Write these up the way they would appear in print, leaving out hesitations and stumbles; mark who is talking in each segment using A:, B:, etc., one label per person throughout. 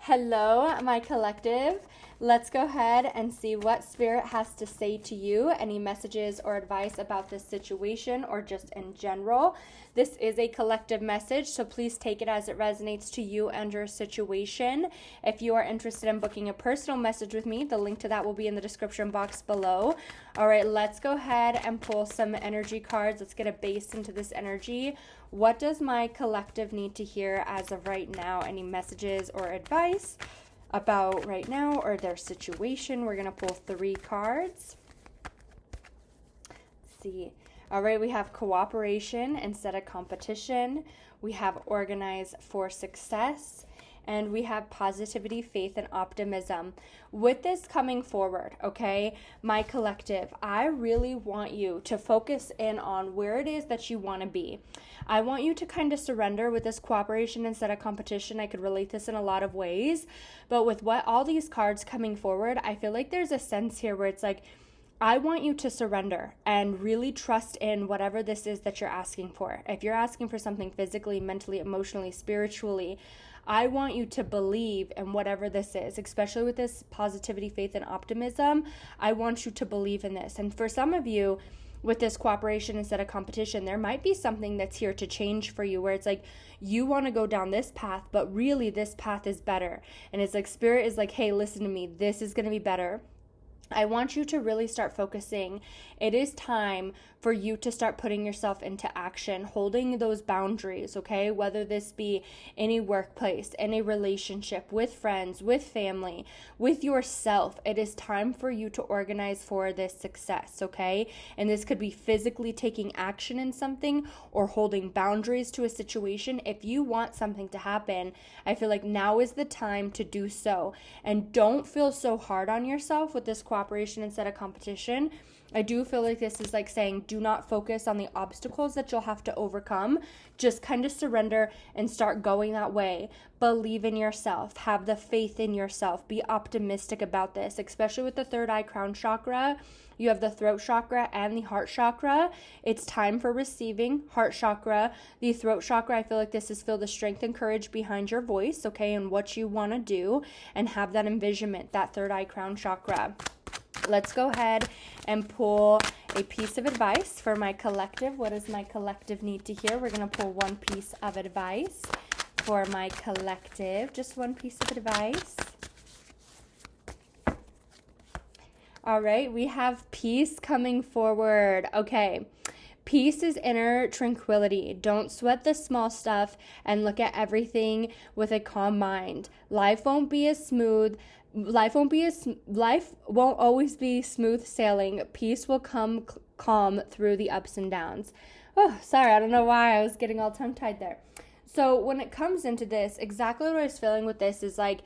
A: Hello, my collective. Let's go ahead and see what Spirit has to say to you. Any messages or advice about this situation or just in general. This is a collective message, so please take it as it resonates to you and your situation. If you are interested in booking a personal message with me, the link to that will be in the description box below. All right, let's go ahead and pull some energy cards. Let's get a base into this energy. What does my collective need to hear as of right now? Any messages or advice about right now or their situation? We're going to pull 3 cards. Let's see. All right, we have cooperation instead of competition. We have organize for success. And we have positivity, faith, and optimism. With this coming forward, okay, my collective, I really want you to focus in on where it is that you want to be. I want you to kind of surrender with this cooperation instead of competition. I could relate this in a lot of ways. But with what all these cards coming forward, I feel like there's a sense here where it's like, I want you to surrender and really trust in whatever this is that you're asking for. If you're asking for something physically, mentally, emotionally, spiritually, I want you to believe in whatever this is, especially with this positivity, faith, and optimism. I want you to believe in this. And for some of you, with this cooperation instead of competition, there might be something that's here to change for you where it's like you want to go down this path, but really this path is better. And it's like Spirit is like, hey, listen to me. This is going to be better. I want you to really start focusing. It is time for you to start putting yourself into action, holding those boundaries, okay? Whether this be any workplace, any relationship, with friends, with family, with yourself. It is time for you to organize for this success, okay? And this could be physically taking action in something or holding boundaries to a situation. If you want something to happen, I feel like now is the time to do so. And don't feel so hard on yourself with this cooperation instead of competition. I do feel like this is like saying do not focus on the obstacles that you'll have to overcome. Just kind of surrender and start going that way. Believe in yourself. Have the faith in yourself. Be optimistic about this, especially with the third eye crown chakra. You have the throat chakra and the heart chakra. It's time for receiving. Heart chakra. The throat chakra, I feel like this is feel the strength and courage behind your voice, okay, and what you want to do, and have that envisionment, that third eye crown chakra. Let's go ahead and pull a piece of advice for my collective. What does my collective need to hear? We're going to pull one piece of advice for my collective. Just one piece of advice. All right, we have peace coming forward. Okay. Peace is inner tranquility. Don't sweat the small stuff and look at everything with a calm mind. Life won't always be smooth sailing. Peace will come calm through the ups and downs. Oh, sorry, I don't know why I was getting all tongue-tied there. So when it comes into this, exactly what I was feeling with this is like,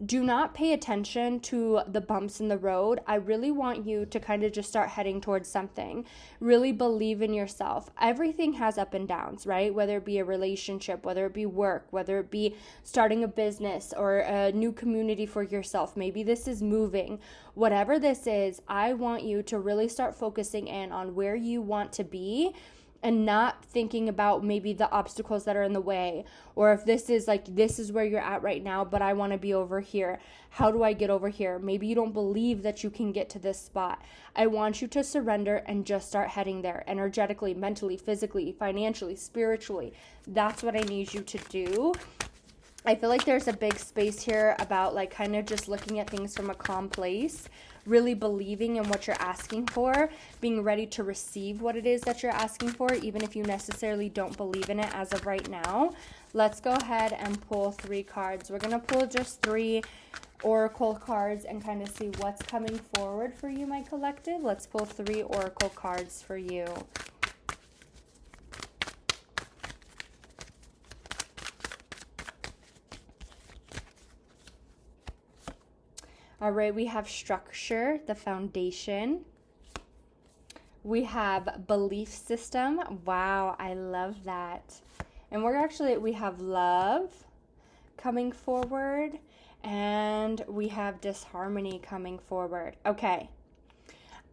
A: do not pay attention to the bumps in the road. I really want you to kind of just start heading towards something. Really believe in yourself. Everything has up and downs, right? Whether it be a relationship, whether it be work, whether it be starting a business or a new community for yourself. Maybe this is moving. Whatever this is, I want you to really start focusing in on where you want to be and not thinking about maybe the obstacles that are in the way, or if this is like, this is where you're at right now, but I want to be over here. How do I get over here? Maybe you don't believe that you can get to this spot. I want you to surrender and just start heading there energetically, mentally, physically, financially, spiritually. That's what I need you to do. I feel like there's a big space here about like kind of just looking at things from a calm place, really believing in what you're asking for, being ready to receive what it is that you're asking for, even if you necessarily don't believe in it as of right now. Let's go ahead and pull 3 cards. We're going to pull just 3 oracle cards and kind of see what's coming forward for you, my collective. Let's pull 3 oracle cards for you. All right, we have structure, the foundation. We have belief system. Wow, I love that. And we have love coming forward, and we have disharmony coming forward. Okay.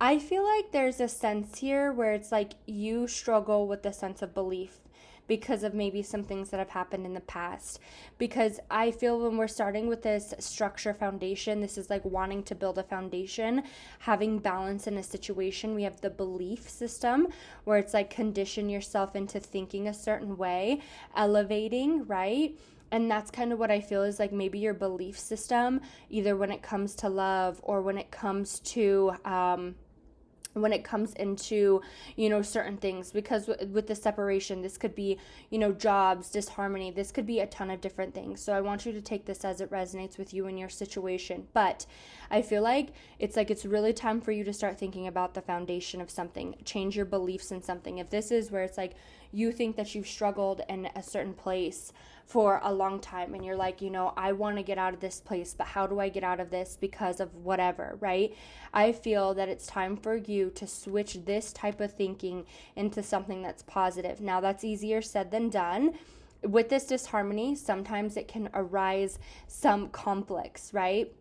A: I feel like there's a sense here where it's like you struggle with the sense of belief. because of maybe some things that have happened in the past. Because I feel when we're starting with this structure foundation, this is like wanting to build a foundation, having balance in a situation. We have the belief system where it's like condition yourself into thinking a certain way, elevating, right? And that's kind of what I feel is like maybe your belief system, either when it comes to love or when it comes to, into, certain things, because with the separation, this could be, jobs, disharmony, this could be a ton of different things. So I want you to take this as it resonates with you in your situation. But I feel like it's really time for you to start thinking about the foundation of something, change your beliefs in something. If this is where it's like you think that you've struggled in a certain place for a long time and you're like, I want to get out of this place, but how do I get out of this because of whatever, right? I feel that it's time for you to switch this type of thinking into something that's positive. Now, that's easier said than done. With this disharmony, sometimes it can arise some conflicts, right?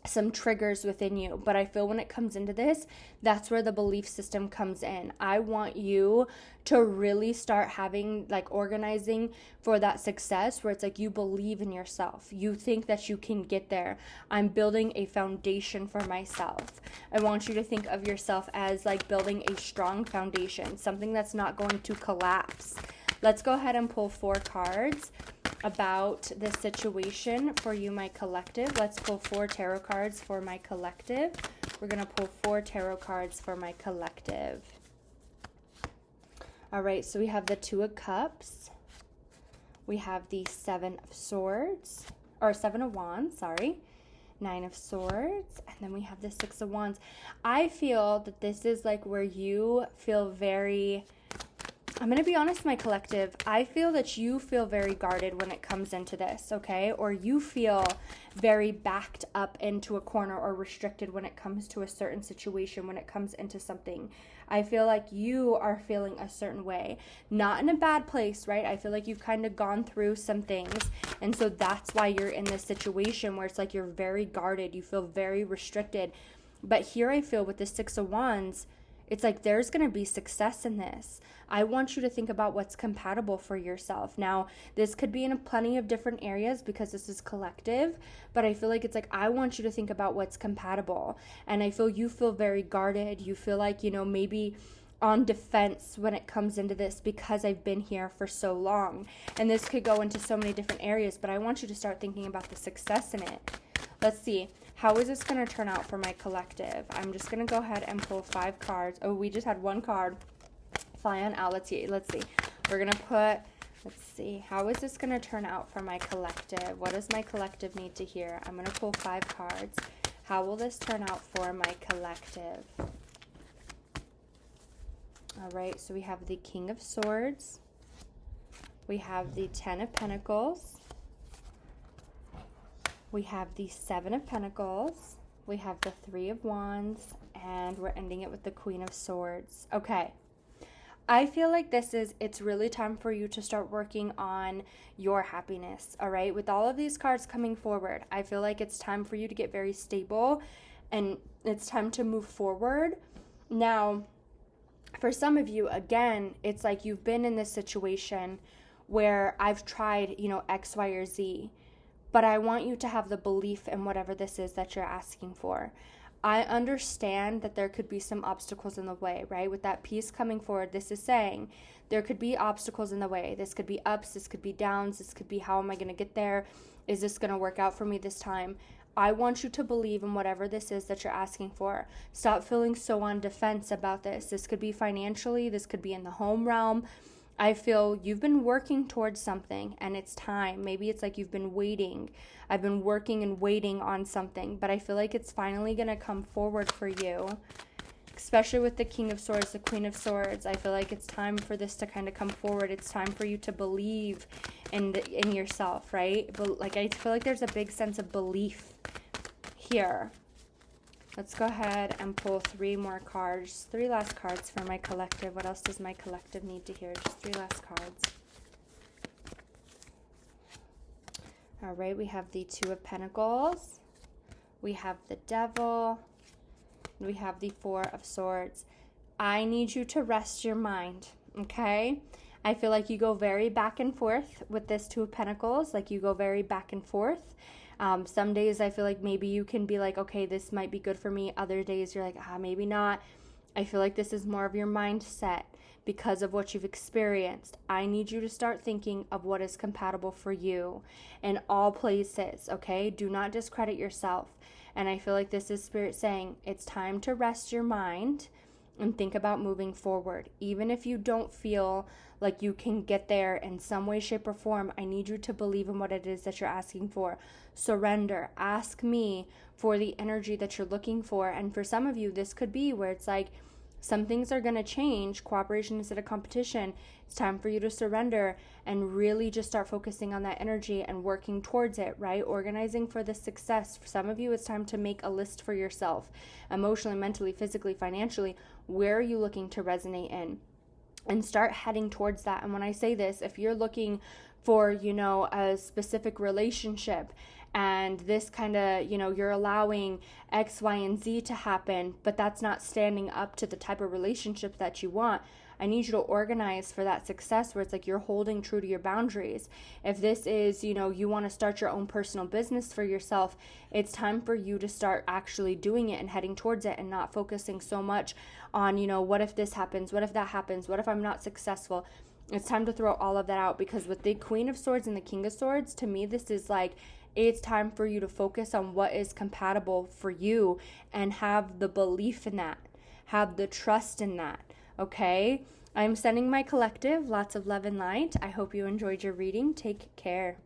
A: Some triggers within you. But I feel when it comes into this, that's where the belief system comes in. I want you to really start having organizing for that success where it's like you believe in yourself. You think that you can get there. I'm building a foundation for myself. I want you to think of yourself as building a strong foundation, something that's not going to collapse. Let's go ahead and pull 4 cards about this situation for you, my collective. Let's pull 4 tarot cards for my collective. We're going to pull 4 tarot cards for my collective. All right, so we have the 2 of Cups. We have the 7 of Swords, or 7 of Wands, sorry. 9 of Swords, and then we have the 6 of Wands. I feel that this is where you feel very... I'm going to be honest, my collective, I feel that you feel very guarded when it comes into this, okay? Or you feel very backed up into a corner or restricted when it comes to a certain situation, when it comes into something. I feel like you are feeling a certain way, not in a bad place, right? I feel like you've kind of gone through some things, and so that's why you're in this situation where it's like you're very guarded, you feel very restricted. But here I feel with the 6 of Wands, it's like there's going to be success in this. I want you to think about what's compatible for yourself. Now, this could be in plenty of different areas because this is collective, but I feel like it's I want you to think about what's compatible. And I feel you feel very guarded. You feel like, maybe on defense when it comes into this because I've been here for so long. And this could go into so many different areas, but I want you to start thinking about the success in it. Let's see. How is this going to turn out for my collective? I'm just going to go ahead and pull 5 cards. Oh, we just had 1 card fly on out. Let's see. We're going to put, let's see. How is this going to turn out for my collective? What does my collective need to hear? I'm going to pull 5 cards. How will this turn out for my collective? All right. So we have the King of Swords. We have the 10 of Pentacles. We have the 7 of Pentacles, we have the 3 of Wands, and we're ending it with the Queen of Swords. Okay, I feel like it's really time for you to start working on your happiness, all right? With all of these cards coming forward, I feel like it's time for you to get very stable, and it's time to move forward. Now, for some of you, again, it's like you've been in this situation where I've tried, X, Y, or Z, but I want you to have the belief in whatever this is that you're asking for. I understand that there could be some obstacles in the way, right? With that piece coming forward, this is saying there could be obstacles in the way. This could be ups, this could be downs, this could be how am I going to get there? Is this going to work out for me this time? I want you to believe in whatever this is that you're asking for. Stop feeling so on defense about this. This could be financially, this could be in the home realm. I feel you've been working towards something and it's time. Maybe it's like you've been waiting. I've been working and waiting on something, but I feel like it's finally going to come forward for you, especially with the King of Swords, the Queen of Swords. I feel like it's time for this to kind of come forward. It's time for you to believe in yourself, right? But I feel like there's a big sense of belief here. Let's go ahead and pull 3 more cards. 3 last cards for my collective. What else does my collective need to hear? Just 3 last cards. All right, we have the 2 of Pentacles. We have the Devil. We have the 4 of Swords. I need you to rest your mind, okay? I feel like you go very back and forth with this Two of Pentacles, like you go very back and forth. Some days I feel like maybe you can be like, okay, this might be good for me. Other days you're like, maybe not. I feel like this is more of your mindset because of what you've experienced. I need you to start thinking of what is compatible for you in all places, okay? Do not discredit yourself. And I feel like this is Spirit saying it's time to rest your mind and think about moving forward. Even if you don't feel like you can get there in some way, shape, or form, I need you to believe in what it is that you're asking for. Surrender. Ask me for the energy that you're looking for. And for some of you, this could be where it's like, some things are going to change, cooperation instead of competition. It's time for you to surrender and really just start focusing on that energy and working towards it, right? Organizing for the success. For some of you, it's time to make a list for yourself, emotionally, mentally, physically, financially. Where are you looking to resonate in? And start heading towards that. And when I say this, if you're looking for, a specific relationship, and this kind of, you're allowing X, Y, and Z to happen, but that's not standing up to the type of relationship that you want, I need you to organize for that success where it's like you're holding true to your boundaries. If this is, you want to start your own personal business for yourself, it's time for you to start actually doing it and heading towards it and not focusing so much on, what if this happens? What if that happens? What if I'm not successful? It's time to throw all of that out, because with the Queen of Swords and the King of Swords, to me, this is like, it's time for you to focus on what is compatible for you and have the belief in that, have the trust in that, okay? I'm sending my collective lots of love and light. I hope you enjoyed your reading. Take care.